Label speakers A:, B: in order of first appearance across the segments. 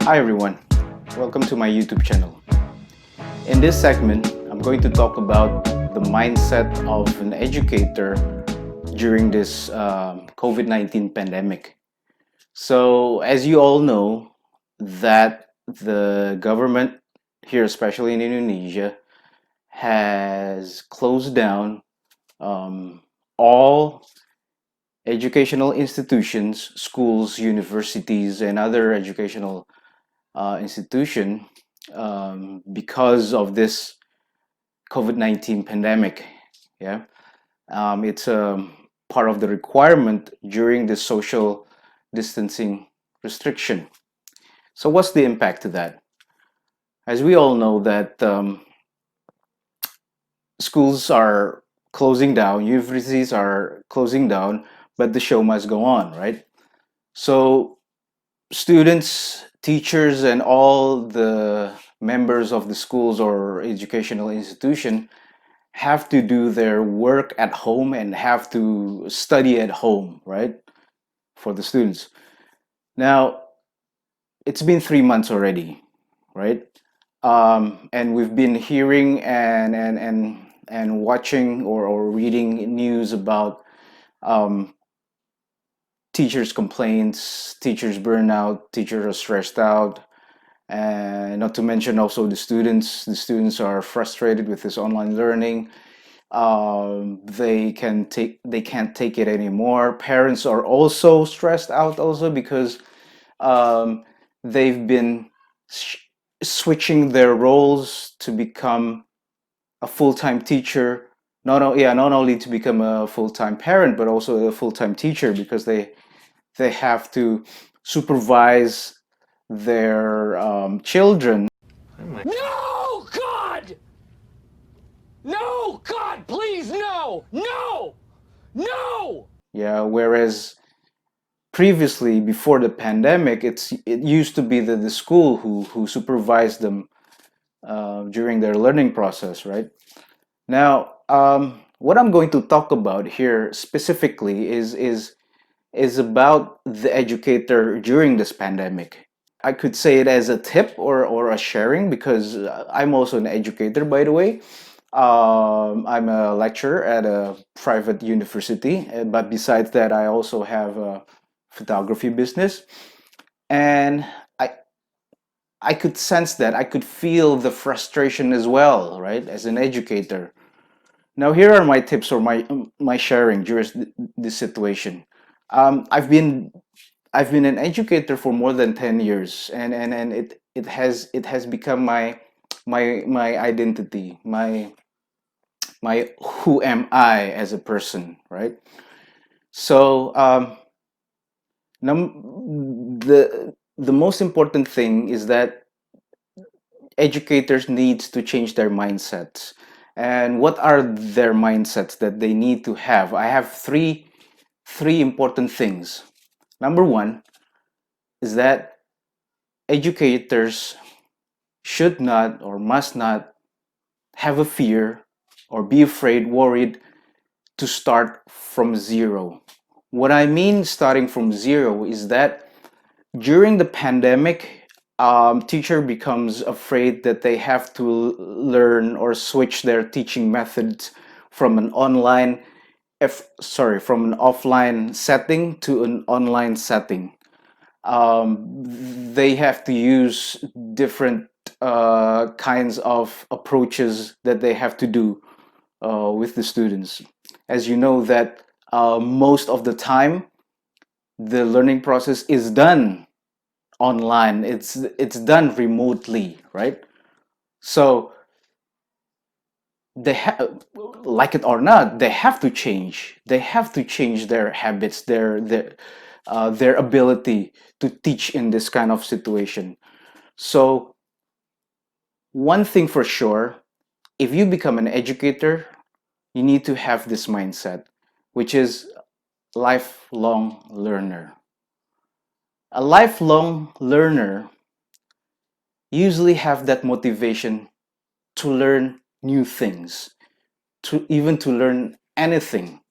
A: Hi everyone, welcome to my YouTube channel. In this segment, I'm going to talk about the mindset of an educator during this COVID-19 pandemic. So, as you all know, that the government here, especially in Indonesia, has closed down all educational institutions, schools, universities, and other educational institution because of this COVID-19 pandemic. Yeah, it's part of the requirement during the social distancing restriction. So, what's the impact to that? As we all know that schools are closing down, universities are closing down, but the show must go on, right? So, students, teachers, and all the members of the schools or educational institution have to do their work at home and have to study at home, right? For the students. Now, it's been 3 months already, right? And we've been hearing and watching or reading news about um, teachers' complaints, teachers' burnout, teachers are stressed out, and not to mention also the students. The students are frustrated with this online learning. They can't take it anymore. Parents are also stressed out also because um, they've been sh- switching their roles to become a full-time teacher. Not only to become a full-time parent, but also a full-time teacher because they have to supervise their children.
B: No, God! No, God, please, no! No! No!
A: Yeah, whereas previously, before the pandemic, it used to be the school who supervised them during their learning process, right? Now, what I'm going to talk about here specifically is about the educator during this pandemic. I could say it as a tip or a sharing because I'm also an educator, by the way. I'm a lecturer at a private university, but besides that, I also have a photography business, and I could sense that I could feel the frustration as well, right? As an educator. Now, here are my tips or my sharing during this situation. I've been an educator for more than 10 years, and it has become my identity, my who am I as a person, right? So the most important thing is that educators need to change their mindsets. And what are their mindsets that they need to have? I have three important things. Number one is that educators should not or must not have a fear or be afraid, worried to start from zero. What I mean starting from zero is that during the pandemic, teacher becomes afraid that they have to learn or switch their teaching methods from an from an offline setting to an online setting. They have to use different kinds of approaches that they have to do with the students. As you know that most of the time the learning process is done online. It's done remotely, right? So they have, like it or not, they have to change. They have to change their habits, their ability to teach in this kind of situation. So one thing for sure, if you become an educator, you need to have this mindset, which is lifelong learner. A lifelong learner usually have that motivation to learn new things, to learn anything.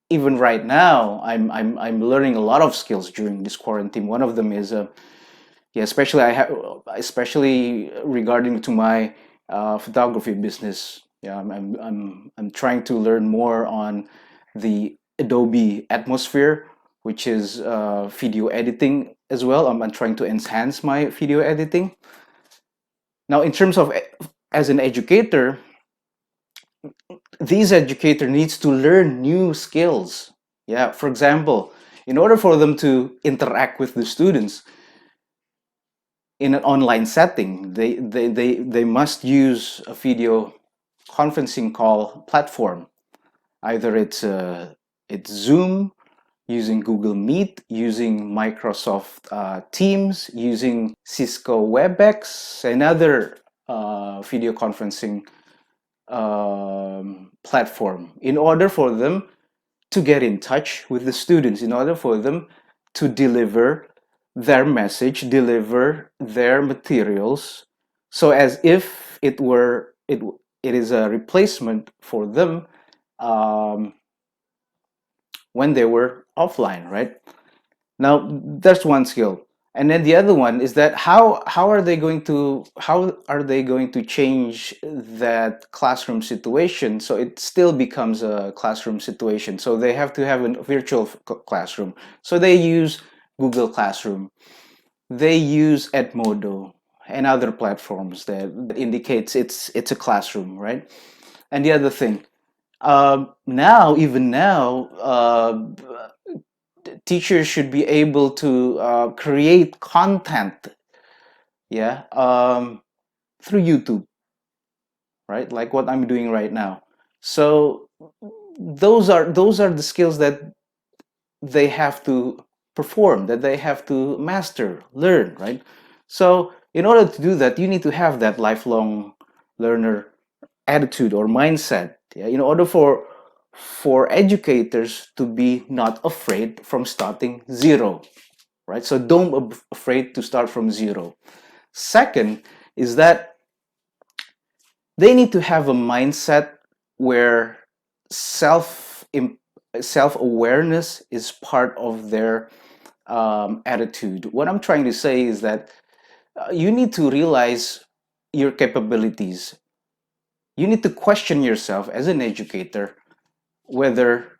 A: Even right now, I'm learning a lot of skills during this quarantine. One of them is Yeah, especially regarding to my photography business. Yeah, I'm trying to learn more on the Adobe Atmosphere, which is video editing as well. I'm trying to enhance my video editing. Now, in terms of as an educator, these educator needs to learn new skills. Yeah, for example, in order for them to interact with the students in an online setting, they must use a video conferencing call platform. Either it's Zoom, using Google Meet, using Microsoft Teams, using Cisco WebEx, and other video conferencing platform in order for them to get in touch with the students, in order for them to deliver their message, deliver their materials, so as if it is a replacement for them um, when they were offline, right? Now, that's one skill. And then the other one is that how are they going to change that classroom situation so it still becomes a classroom situation? So they have to have a virtual classroom. So they use Google Classroom. They use Edmodo and other platforms that indicates it's a classroom, right? And the other thing, even now, teachers should be able to create content, yeah, through YouTube, right? Like what I'm doing right now. So those are the skills that they have to perform, that they have to master, learn, right? So in order to do that, you need to have that lifelong learner attitude or mindset. Yeah, in order for educators to be not afraid from starting zero, right? So don't be afraid to start from zero. Second is that they need to have a mindset where self self awareness is part of their attitude. What I'm trying to say is that you need to realize your capabilities. You need to question yourself as an educator whether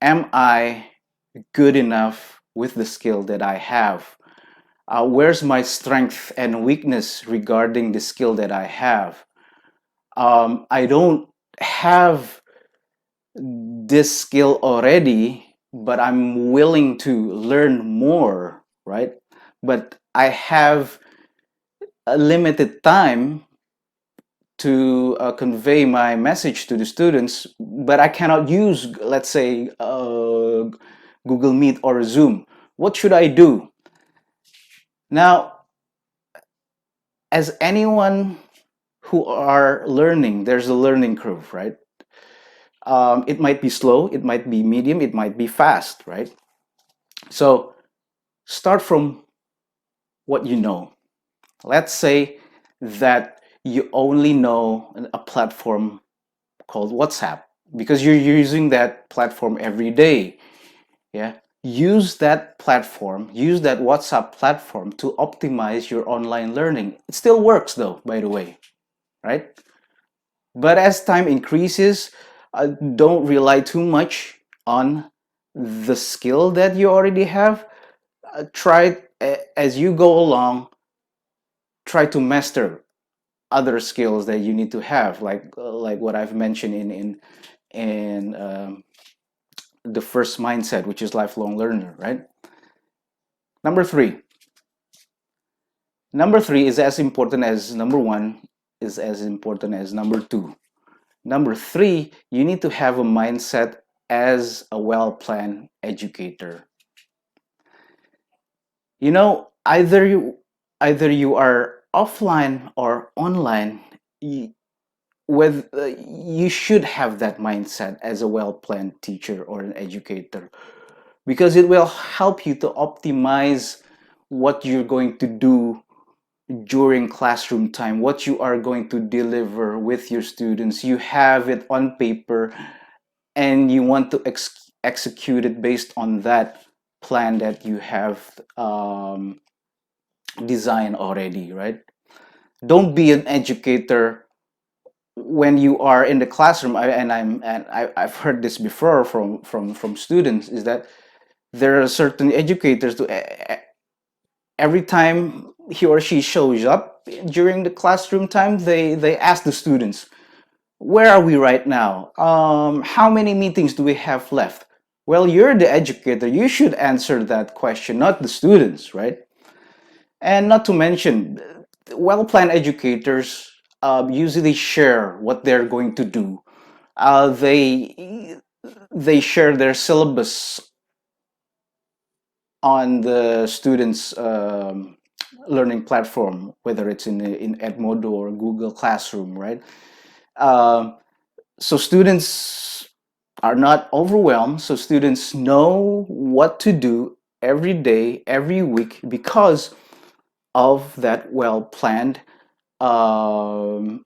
A: am I good enough with the skill that I have? Where's my strength and weakness regarding the skill that I have? I don't have this skill already, but I'm willing to learn more, right? But I have a limited time to convey my message to the students, but I cannot use, let's say, Google Meet or Zoom. What should I do? Now, as anyone who are learning, there's a learning curve, right? It might be slow, it might be medium, it might be fast, right? So start from what you know. Let's say that you only know a platform called WhatsApp because you're using that platform every day. Yeah. Use that platform, use that WhatsApp platform to optimize your online learning. It still works though, by the way, right? But as time increases, don't rely too much on the skill that you already have. Try as you go along, try to master other skills that you need to have, like what I've mentioned in the first mindset, which is lifelong learner, right? Number three. Number three is as important as number one, is as important as number two. Number three, you need to have a mindset as a well-planned educator. You know, either you are offline or online, you should have that mindset as a well-planned teacher or an educator because it will help you to optimize what you're going to do during classroom time, what you are going to deliver with your students. You have it on paper and you want to execute it based on that plan that you have design already, right? Don't be an educator when you are in the classroom. I've heard this before from students, is that there are certain educators to every time he or she shows up during the classroom time, they ask the students, where are we right now? How many meetings do we have left? Well, you're the educator. You should answer that question, not the students, right? And not to mention, well-planned educators usually share what they're going to do. They share their syllabus on the students' learning platform, whether it's in Edmodo or Google Classroom, right? Um, so students are not overwhelmed. So students know what to do every day, every week, because of that well-planned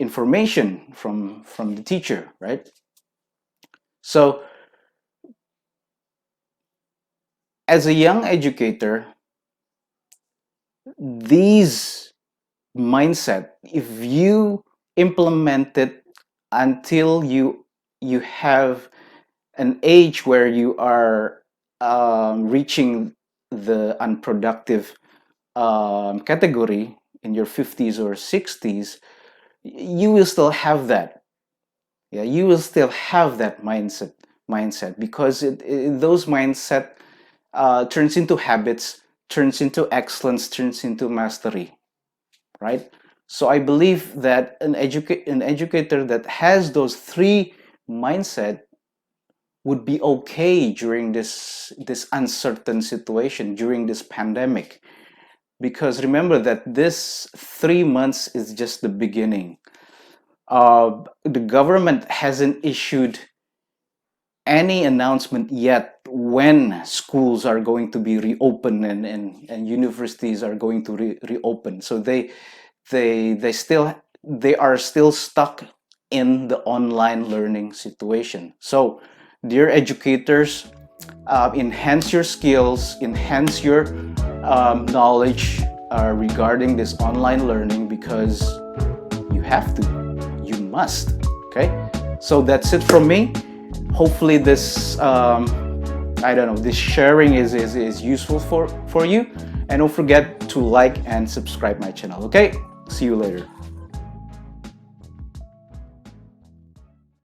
A: information from the teacher, right? So as a young educator, these mindset, if you implement it until you have an age where you are reaching the unproductive category in your 50s or 60s, you will still have that. Yeah, you will still have that mindset because those mindset turns into habits, turns into excellence, turns into mastery, right? So I believe that an educator that has those three mindset would be okay during this uncertain situation, during this pandemic, because remember that this 3 months is just the beginning. The government hasn't issued any announcement yet when schools are going to be reopened and universities are going to reopen. So they are still stuck in the online learning situation. So dear educators, enhance your skills, enhance your knowledge regarding this online learning, because you have to, you must. Okay, so that's it from me. Hopefully this I don't know, this sharing is useful for you, and don't forget to like and subscribe my channel. Okay, see you later.